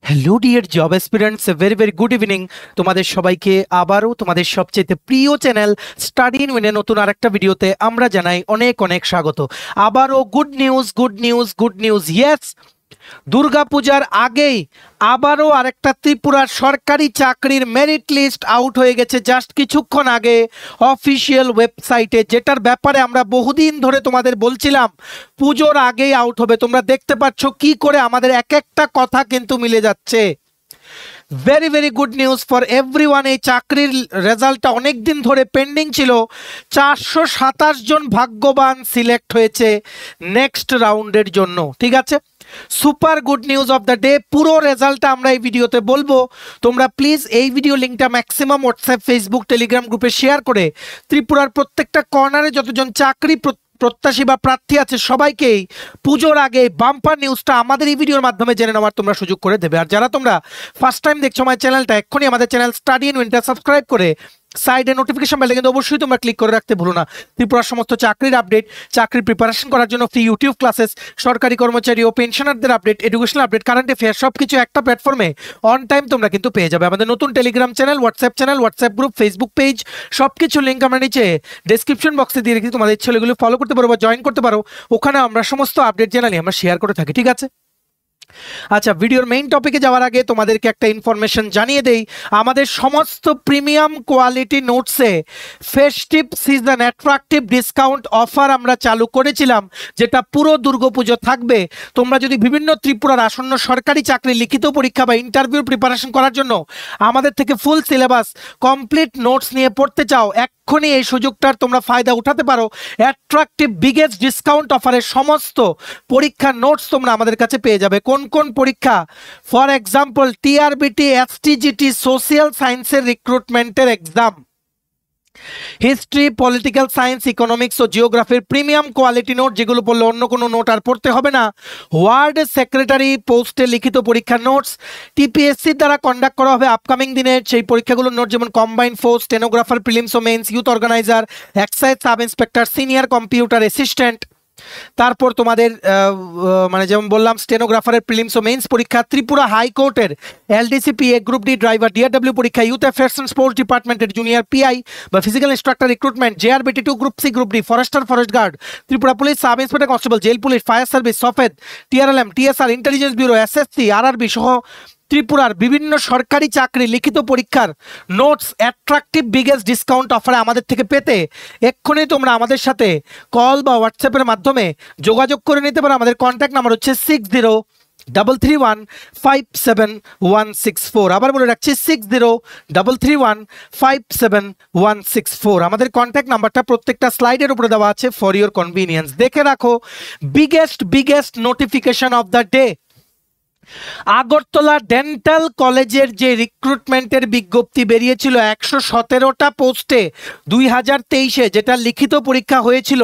Hello dear job aspirants, very very good evening. তোমাদের সবাইকে আবারও তোমাদের সবচেয়ে প্রিয় চ্যানেল স্টাডি ইন উইনের নতুন আরেকটা ভিডিওতে আমরা জানাই অনেক অনেক স্বাগত। আবারও good news good news good news, yes, দুর্গাপূজার আগেই আবারও আরেকটা ত্রিপুরার সরকারি চাকরির মেরিট লিস্ট আউট হয়ে গেছে জাস্ট কিছুক্ষণ আগে অফিসিয়াল ওয়েবসাইটে, যেটার ব্যাপারে আমরা বহুদিন ধরে তোমাদের বলছিলাম পুজোর আগেই আউট হবে। তোমরা দেখতে পাচ্ছ কি করে আমাদের এক একটা কথা কিন্তু মিলে যাচ্ছে। Very very good news for everyone. এই চাকরির রেজাল্টটা অনেক দিন ধরে পেন্ডিং ছিল। 427 জন ভাগ্যবান সিলেক্ট হয়েছে নেক্সট রাউন্ডের জন্য, ঠিক আছে। Super good news of the day. পুরো রেজাল্টটা আমরা এই ভিডিওতে বলবো। তোমরা প্লিজ এই ভিডিও লিঙ্কটা ম্যাক্সিমাম হোয়াটসঅ্যাপ, ফেসবুক, টেলিগ্রাম গ্রুপে শেয়ার করে ত্রিপুরার প্রত্যেকটা কর্নারে যতজন চাকরি প্রত্যাশী বা প্রার্থী আছে সবাইকেই পুজোর আগে বাম্পার নিউজটা আমাদের এই ভিডিওর মাধ্যমে জেনে নেওয়ার তোমরা সুযোগ করে দেবে। আর যারা তোমরা ফার্স্ট টাইম দেখছো আমার চ্যানেলটা, এক্ষুনি আমাদের channel study in winter subscribe করে সাইডে নোটিফিকেশন বেলটা কিন্তু অবশ্যই তোমরা ক্লিক করে রাখতে ভুলো না। ত্রিপুরার সমস্ত চাকরির আপডেট, চাকরির প্রিপারেশন করার জন্য ফ্রি ইউটিউব ক্লাসেস, সরকারি কর্মচারী ও পেনশনারদের update, educational update, current affair সব কিছু একটা প্ল্যাটফর্মে অন টাইম তোমরা কিন্তু পেয়ে যাবে। আমাদের নতুন Telegram channel, WhatsApp group, Facebook page, সব কিছু লিঙ্ক আমরা নিচে ডেসক্রিপশন বক্সে দিয়ে রেখেছি। তোমাদের ইচ্ছে হলে এগুলো ফলো করতে পারো বা জয়েন করতে পারো। ওখানে আমরা সমস্ত আপডেট জানালি আমরা শেয়ার করে থাকি, ঠিক আছে। আচ্ছা, ভিডিওর মেইন টপিকে যাওয়ার আগে তোমাদেরকে একটা ইনফরমেশন জানিয়ে দেই। আমাদের সমস্ত প্রিমিয়াম কোয়ালিটি নোটসে festive season attractive discount offer আমরা চালু করেছিলাম, যেটা পুরো দুর্গাপুজো থাকবে। তোমরা যদি বিভিন্ন ত্রিপুরার আসন্ন সরকারি চাকরি লিখিত পরীক্ষা বা ইন্টারভিউ প্রিপারেশন করার জন্য আমাদের থেকে ফুল সিলেবাস কমপ্লিট নোটস নিয়ে পড়তে চাও, এক্ষুনি এই সুযোগটার তোমরা ফায়দা উঠাতে পারো। অ্যাট্রাকটিভ বিগেস্ট ডিসকাউন্ট অফারের সমস্ত পরীক্ষার নোটস তোমরা আমাদের কাছে পেয়ে যাবে। কোন কোন পরীক্ষা? For example TRBT, STGT, social সায়েন্সের রিক্রুটমেন্টের exam, history, political science, economics ও জিওগ্রাফির প্রিমিয়াম কোয়ালিটি নোট, যেগুলো পড়লে অন্য কোনো নোট আর পড়তে হবে না। ওয়ার্ড সেক্রেটারি পোস্টে লিখিত পরীক্ষার নোটস টিপিএসসির দ্বারা কন্ডাক্ট করা হবে আপকামিং দিনের সেই পরীক্ষাগুলোর নোট, যেমন কম্বাইন্ড ফোর্স, স্টেনোগ্রাফার, প্রিলিমস ও mains, youth organiser, excise sub inspector, senior computer assistant. তারপর তোমাদের মানে যেমন বললাম স্টেনোগ্রাফারের প্রিলিমস ও মেইনস পরীক্ষা, ত্রিপুরা হাইকোর্টের LDCP A group D driver DRW পরীক্ষা, ইউথ অ্যাফেয়ার্স অ্যান্ড স্পোর্টস ডিপার্টমেন্টের জুনিয়র পিআই বা physical instructor recruitment, JRBT 2 group C group D, forester, forest guard, Tripura police sub inspector constable, jail police, fire service, সফেদ, TRLM, TSR, intelligence bureau, SSC, RRB সহ ত্রিপুরার বিভিন্ন সরকারি চাকরি লিখিত পরীক্ষার নোটস অ্যাট্রাকটিভ বিগেস্ট ডিসকাউন্ট অফারে আমাদের থেকে পেতে এক্ষুনি তোমরা আমাদের সাথে কল বা হোয়াটসঅ্যাপের মাধ্যমে যোগাযোগ করে নিতে পারো। আমাদের কন্ট্যাক্ট নাম্বার হচ্ছে 6033157164। আবার বলে রাখছি 6033157164। আমাদের কন্ট্যাক্ট নাম্বারটা প্রত্যেকটা স্লাইডের উপরে দেওয়া আছে ফর ইউর কনভিনিয়েন্স। দেখে রাখো biggest notification off the day. Agartala dental কলেজের যে রিক্রুটমেন্টের বিজ্ঞপ্তি বেরিয়েছিল 117টা পোস্টে 2023-এ, যেটা লিখিত পরীক্ষা হয়েছিল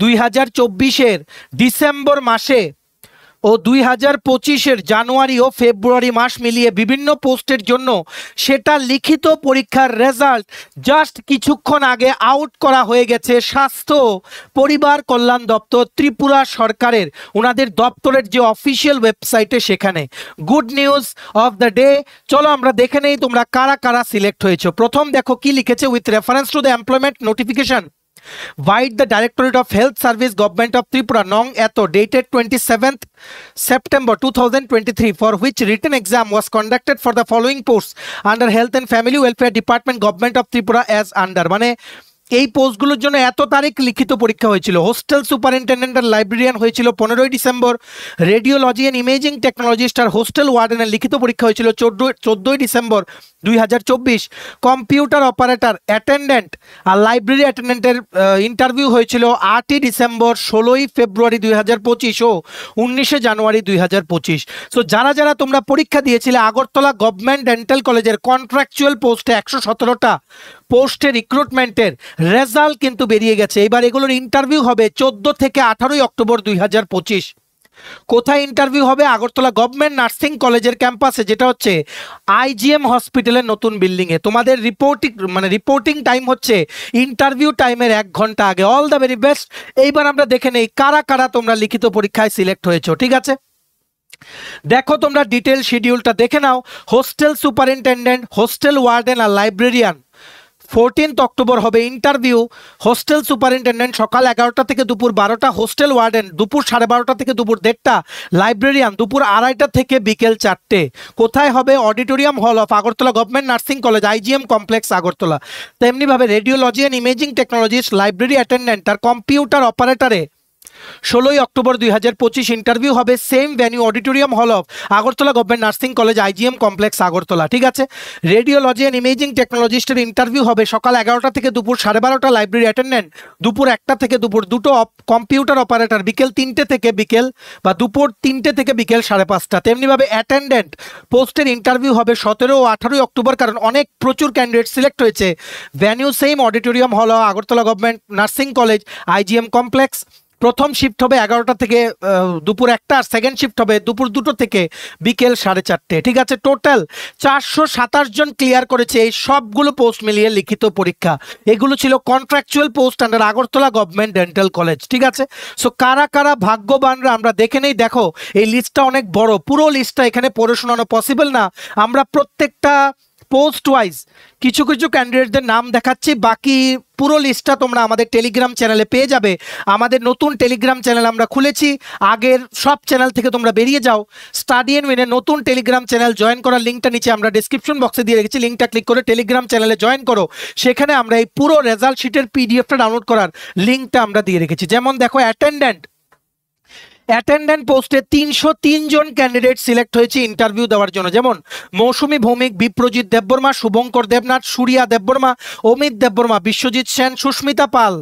2024-এর ডিসেম্বর মাসে ও 2025-এর জানুয়ারি ও ফেব্রুয়ারি মাস মিলিয়ে বিভিন্ন পোস্টের জন্য, সেটা লিখিত পরীক্ষার রেজাল্ট জাস্ট কিছুক্ষণ আগে আউট করা হয়ে গেছে স্বাস্থ্য পরিবার কল্যাণ দপ্তর ত্রিপুরা সরকারের ওনাদের দপ্তরের যে অফিসিয়াল ওয়েবসাইটে, সেখানে। Good news of the day. চলো আমরা দেখে নেই তোমরা কারা কারা সিলেক্ট হয়েছো। প্রথম দেখো কি লিখেছে, with reference to the employment notification Vide the Directorate of Health Service Government of Tripura Nong Eto dated 27th September 2023, for which written exam was conducted for the following posts under Health and Family Welfare Department Government of Tripura as under, মানে এই পোস্টগুলোর জন্য এত তারিখ লিখিত পরীক্ষা হয়েছিল। Hostel superintendent আর librarian হয়েছিল 15ই December, radiology and imaging technologist আর হোস্টেল ওয়ার্ডেনের লিখিত পরীক্ষা হয়েছিল 14ই ডিসেম্বর 2024, কম্পিউটার অপারেটর অ্যাটেন্ডেন্ট আর লাইব্রেরি অ্যাটেন্ডেন্টের ইন্টারভিউ হয়েছিল 8ই ডিসেম্বর, 16ই ফেব্রুয়ারি 2025 ও 19শে জানুয়ারি 2025। সো যারা যারা তোমরা পরীক্ষা দিয়েছিলে আগরতলা গভর্নমেন্ট ডেন্টাল কলেজের কন্ট্রাকচুয়াল পোস্টে 117টা পোস্টে রিক্রুটমেন্টের রেজাল্ট কিন্তু বেরিয়ে গেছে। এবার এগুলোর ইন্টারভিউ হবে 14 থেকে 18ই অক্টোবর 2025। কোথায় ইন্টারভিউ হবে? আগরতলা গভর্নমেন্ট নার্সিং কলেজের ক্যাম্পাসে, যেটা হচ্ছে আইজিএম হসপিটালের নতুন বিল্ডিং এ। তোমাদের রিপোর্টিং টাইম হচ্ছে ইন্টারভিউ টাইমের 1 ঘন্টা আগে। All the very best. এইবার আমরা দেখে নেই কারা কারা তোমরা লিখিত পরীক্ষায় সিলেক্ট হয়েছো, ঠিক আছে। দেখো তোমরা ডিটেল শিডিউলটা দেখে নাও। হোস্টেল সুপারিনটেন্ডেন্ট, হোস্টেল ওয়ার্ডেন আর লাইব্রেরিয়ান 14 অক্টোবর হবে ইন্টারভিউ। হোস্টেল সুপারিনটেন্ডেন্ট সকাল 11টা থেকে দুপুর 12টা, হোস্টেল ওয়ার্ডেন দুপুর 12:30 থেকে দুপুর 1:30, লাইব্রেরিয়ান দুপুর 2:30 থেকে বিকেল 4টে। কোথায় হবে? Auditorium hall of Agartala government nursing college, IGM complex Agartala. তেমনিভাবে radiology and imaging technologist, library attendant আর কম্পিউটার অপারেটরে 16 অক্টোবর 2025 ইন্টারভিউ হবে, same venue auditorium hall of Agartala government nursing college, IGM complex Agartala. ঠিক আছে। রেডিওলজি অ্যান্ড ইমেজিং টেকনোলজিস্টের ইন্টারভিউ হবে সকাল 11টা থেকে দুপুর 12:30, লাইব্রেরি অ্যাটেন্ডেন্ট দুপুর 1টা থেকে দুপুর 2টো, কম্পিউটার অপারেটর বিকেল 3টে থেকে বিকেল বা দুপুর 3টে থেকে বিকেল 5:30। তেমনিভাবে অ্যাটেন্ডেন্ট পোস্টের ইন্টারভিউ হবে 17 ও 18 অক্টোবর, কারণ প্রচুর ক্যান্ডিডেট সিলেক্ট হয়েছে। ভেন্যু সেম অডিটোরিয়াম হল Agartala government nursing college, IGM complex. প্রথম শিফট হবে 11টা থেকে দুপুর 1টা, আর সেকেন্ড শিফট হবে দুপুর 2টো থেকে বিকেল 4:30। ঠিক আছে। টোটাল 427 জন ক্লিয়ার করেছে এই সবগুলো পোস্ট মিলিয়ে লিখিত পরীক্ষা। এগুলো ছিল contractual post under Agartala government dental college. ঠিক আছে। সো কারা কারা ভাগ্যবানরা আমরা দেখে নেই। দেখো এই লিস্টটা অনেক বড়, পুরো লিস্টটা এখানে পড়ে শোনানো পসিবল না। আমরা প্রত্যেকটা পোস্ট ওয়াইজ কিছু কিছু ক্যান্ডিডেটদের নাম দেখাচ্ছি, বাকি পুরো লিস্টটা তোমরা আমাদের টেলিগ্রাম চ্যানেলে পেয়ে যাবে। আমাদের নতুন টেলিগ্রাম চ্যানেল আমরা খুলেছি, আগের সব চ্যানেল থেকে তোমরা বেরিয়ে যাও। স্টাডি এন্ড উইনের নতুন টেলিগ্রাম চ্যানেল জয়েন করার লিঙ্কটা নিচে আমরা ডেসক্রিপশন বক্সে দিয়ে রেখেছি, লিঙ্কটা ক্লিক করে টেলিগ্রাম চ্যানেলে জয়েন করো। সেখানে আমরা এই পুরো রেজাল্ট শিটের পিডিএফটা ডাউনলোড করার লিঙ্কটা আমরা দিয়ে রেখেছি। যেমন দেখো অ্যাটেন্ডেন্ট পোস্টে 303 জন ক্যান্ডিডেট সিলেক্ট হয়েছে ইন্টারভিউ দেওয়ার জন্য। যেমন মৌসুমী ভৌমিক, বিপ্রজিৎ দেববর্মা, শুভঙ্কর দেবনাথ, সুরিয়া দেববর্মা, অমিত দেববর্মা, বিশ্বজিৎ সেন, সুস্মিতা পাল,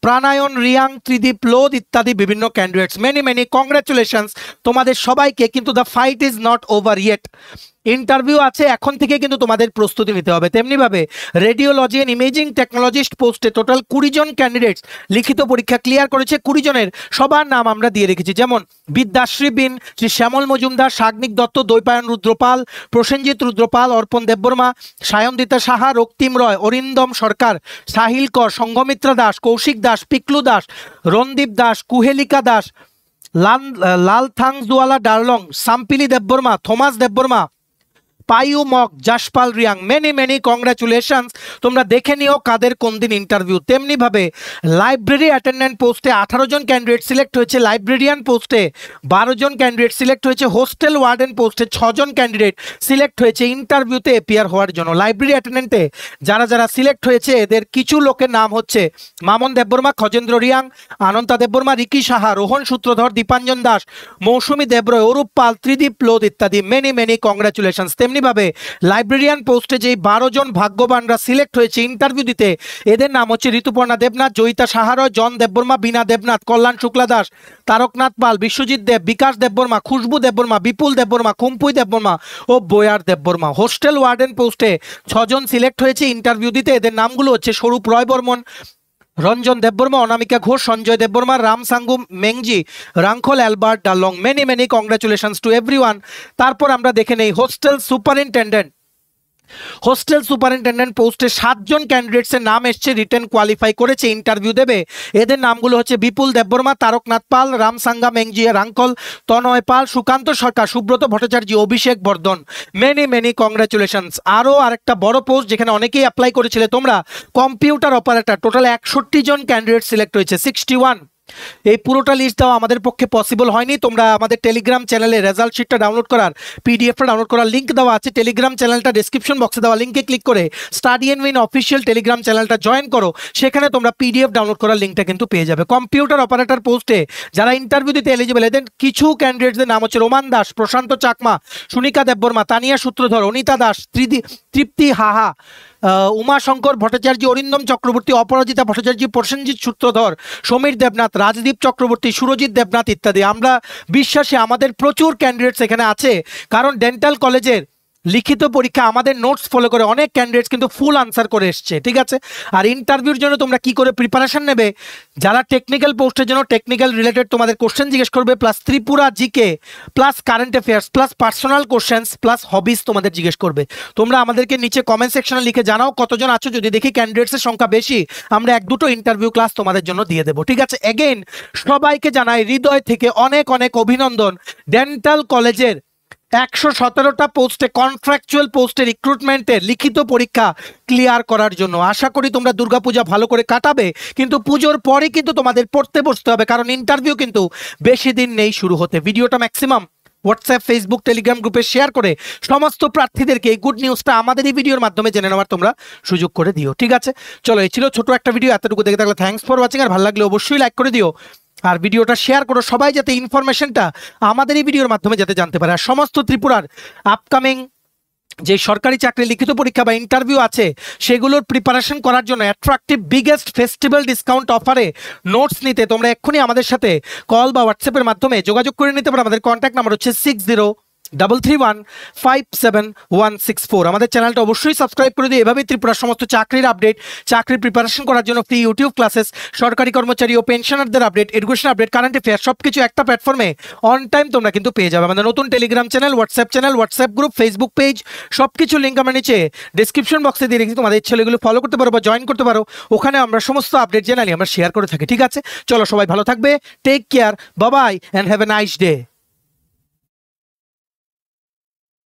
প্রাণায়ন রিয়াং, ত্রিদীপ লোধ ইত্যাদি বিভিন্ন ক্যান্ডিডেটস। মেনি কংগ্রাচুলেশনস তোমাদের সবাইকে। কিন্তু the fight is not over yet. Interview আছে, এখন থেকে কিন্তু তোমাদের প্রস্তুতি নিতে হবে। তেমনিভাবে রেডিওলজি অ্যান্ড ইমেজিং টেকনোলজিস্ট পোস্টে টোটাল 20 জন ক্যান্ডিডেটস লিখিত পরীক্ষা ক্লিয়ার করেছে। 20 জনের সবার নাম আমরা দিয়ে রেখেছি। যেমন বিদ্যাশ্রী বিন, শ্রী শ্যামল মজুমদার, সাগ্নিক দত্ত, দৈপায়ন রুদ্রপাল, প্রসেনজিৎ রুদ্রপাল, অর্পণ দেববর্মা, সায়ন্দিতা সাহা, রক্তিম রয়, Arindam Sarkar, Sahil Kar, Sanghamitra Das, Kaushik Das, Piklu Das, Randeep Das, Kuhelika Das, Lalthangzuala Darlong, Sampili Debbarma, Thomas Debbarma, Paiu Mok, Jaspal Reang. Many congratulations. তোমরা দেখে নিও কাদের কোন দিন ইন্টারভিউ। তেমনিভাবে লাইব্রেরি অ্যাটেন্ডেন্ট পোস্টে 18 জন ক্যান্ডিডেট সিলেক্ট হয়েছে, লাইব্রেরিয়ান পোস্টে 12 জন ক্যান্ডিডেট সিলেক্ট হয়েছে, হোস্টেল ওয়ার্ডেন পোস্টে 6 জন ক্যান্ডিডেট সিলেক্ট হয়েছে ইন্টারভিউতে অ্যাপিয়ার হওয়ার জন্য। লাইব্রেরি অ্যাটেন্ডেন্টে যারা যারা সিলেক্ট হয়েছে এদের কিছু লোকের নাম হচ্ছে মামন দেববর্মা, খজেন্দ্র রিয়াং, আনন্তা দেববর্মা, রিকি সাহা, রোহন সূত্রধর, দীপাঞ্জন দাস, মৌসুমী দেবরয়, অরূপ পাল, ত্রিদীপ লোধ ইত্যাদি। Many congratulations. তেমনিভাবে লাইব্রেরিয়ান পোস্টে যেই 12 জন ভাগ্যবানরা সিলেক্ট হয়েছে ইন্টারভিউ দিতে, এদের নাম হচ্ছে ঋতুপর্ণা দেবনাথ, জয়িতা সাহারয়, জন দেববর্মা, বীণা দেবনাথ, কল্যাণ শুক্লা দাস, তারকনাথ পাল, বিশ্বজিৎ দেব, বিকাশ দেববর্মা, খুশবু দেববর্মা, বিপুল দেববর্মা, কুম্পুই দেববর্মা ও বয়ার দেববর্মা। হোস্টেল ওয়ার্ডেন পোস্টে 6 জন সিলেক্ট হয়েছে ইন্টারভিউ দিতে, এদের নামগুলো হচ্ছে Swarup Roy Barman, Ranjan Debbarma, Anamika Ghosh, Sanjay Debbarma, Ram Sangu Mengji, Rangkhal Albert Dalong. Many congratulations to everyone. তারপর আমরা দেখে নেই হোস্টেল সুপারিনটেন্ডেন্ট পোস্টে 7 জন ক্যান্ডিডেটসের নাম এসছে, রিটেন কোয়ালিফাই করেছে, ইন্টারভিউ দেবে। এদের নামগুলো হচ্ছে বিপুল দেববর্মা, তারকনাথ পাল, রামসাঙ্গা মেংজিয়া, রাংকল, তনয় পাল, সুকান্ত সরকার, সুব্রত ভট্টাচার্য, অভিষেক বর্ধন। Many congratulations. আরও আরেকটা বড় পোস্ট যেখানে অনেকেই অ্যাপ্লাই করেছিলে তোমরা, কম্পিউটার অপারেটর, টোটাল 61 জন ক্যান্ডিডেট সিলেক্ট হয়েছে, 61। এই পুরোটা লিস্ট দেওয়া আমাদের পক্ষে পসিবল হয়নি। তোমরা আমাদের টেলিগ্রাম চ্যানেলে রেজাল্ট শিটটা ডাউনলোড করার, পিডিএফটা ডাউনলোড করার লিঙ্ক দেওয়া আছে। টেলিগ্রাম চ্যানেলটা ডেসক্রিপশন বক্সে দেওয়া লিঙ্কে ক্লিক করে study and win official Telegram চ্যানেলটা জয়েন করো। সেখানে তোমরা পিডিএফ ডাউনলোড করার লিঙ্কটা কিন্তু পেয়ে যাবে। কম্পিউটার অপারেটর পোস্টে যারা ইন্টারভিউ দিতে এলিজিবল, এদের কিছু ক্যান্ডিডেটদের নাম হচ্ছে রোমান দাস, প্রশান্ত চাকমা, সুনিকা দেববর্মা, তানিয়া সূত্রধর, অনিতা দাস, তৃপ্তি হাহা, উমাশঙ্কর ভট্টাচার্য, অরিন্দম চক্রবর্তী, অপরাজিতা ভট্টাচার্য, প্রসেনজিৎ সূত্রধর, সমীর দেবনাথ, রাজদীপ চক্রবর্তী, সুরজিৎ দেবনাথ ইত্যাদি। আমরা বিশ্বাসী আমাদের প্রচুর ক্যান্ডিডেটস এখানে আছে, কারণ ডেন্টাল কলেজের লিখিত পরীক্ষা আমাদের নোটস ফলো করে অনেক ক্যান্ডিডেটস কিন্তু ফুল আনসার করে এসছে, ঠিক আছে। আর ইন্টারভিউর জন্য তোমরা কি করে প্রিপারেশন নেবে, যারা টেকনিক্যাল পোস্টের জন্য টেকনিক্যাল রিলেটেড তোমাদের কোশ্চেন জিজ্ঞেস করবে, plus Tripura GK, plus current affairs, plus personal questions, plus hobbies তোমাদের জিজ্ঞেস করবে। তোমরা আমাদেরকে নিচে কমেন্ট সেকশনে লিখে জানাও কতজন আছো, যদি দেখি ক্যান্ডিডেটসের সংখ্যা বেশি আমরা 1-2 ইন্টারভিউ ক্লাস তোমাদের জন্য দিয়ে দেবো, ঠিক আছে। এগেইন সবাইকে জানাই হৃদয় থেকে অনেক অনেক অভিনন্দন। ডেন্টাল কলেজের 117টা পোস্টে কন্ট্রাকচুয়াল পোস্টে রিক্রুটমেন্টের লিখিত পরীক্ষা ক্লিয়ার করার জন্য আশা করি তোমরা দুর্গাপূজা ভালো করে কাটাবে, কিন্তু পুজোর পরে কিন্তু তোমাদের পড়তে বসতে হবে, কারণ ইন্টারভিউ কিন্তু বেশি দিন নেই শুরু হতে। ভিডিওটা ম্যাক্সিমাম হোয়াটসঅ্যাপ, ফেসবুক, টেলিগ্রাম গ্রুপে শেয়ার করে সমস্ত প্রার্থীদেরকে এই গুড নিউজটা আমাদের এই ভিডিওর মাধ্যমে জেনে নেওয়ার তোমরা সুযোগ করে দিও, ঠিক আছে। চলো, এই ছিল ছোট একটা ভিডিও, এতটুকু দেখে থাকলে থ্যাঙ্কস ফর ওয়াচিং, আর ভালো লাগলে অবশ্যই লাইক করে দিও, আর ভিডিওটা শেয়ার করো সবাই, যাতে ইনফরমেশনটা আমাদের এই ভিডিওর মাধ্যমে যাতে জানতে পারে। আর সমস্ত ত্রিপুরার আপকামিং যে সরকারি চাকরি লিখিত পরীক্ষা বা ইন্টারভিউ আছে সেগুলোর প্রিপারেশন করার জন্য অ্যাট্রাকটিভ বিগেস্ট ফেস্টিভ্যাল ডিসকাউন্ট অফারে নোটস নিতে তোমরা এক্ষুনি আমাদের সাথে কল বা হোয়াটসঅ্যাপের মাধ্যমে যোগাযোগ করে নিতে পারো। আমাদের কন্ট্যাক্ট নাম্বার হচ্ছে 6033157164। আমাদের চ্যানেলটা অবশ্যই সাবস্ক্রাইব করে দিও। এভাবেই ত্রিপুরার সমস্ত চাকরির আপডেট, চাকরির প্রিপারেশন করার জন্য ফ্রি ইউটিউব ক্লাসেস, সরকারি কর্মচারী ও পেনশনারদের update, education update, current affair সবকিছু একটা প্ল্যাটফর্মে অন টাইম তোমরা কিন্তু পেয়ে যাবে। আমাদের নতুন Telegram channel, WhatsApp group, Facebook page সবকিছু লিঙ্ক আমরা নিচে ডিসক্রিপশন বক্সে দিয়ে রেখেছি, তোমাদের ইচ্ছে হলে এগুলো ফলো করতে পারো বা জয়েন করতে পারো। ওখানে আমরা সমস্ত আপডেট জেনারেলি আমরা শেয়ার করে থাকি, ঠিক আছে। চলো, সবাই ভালো থাকবে, take care, bye bye and have a nice day.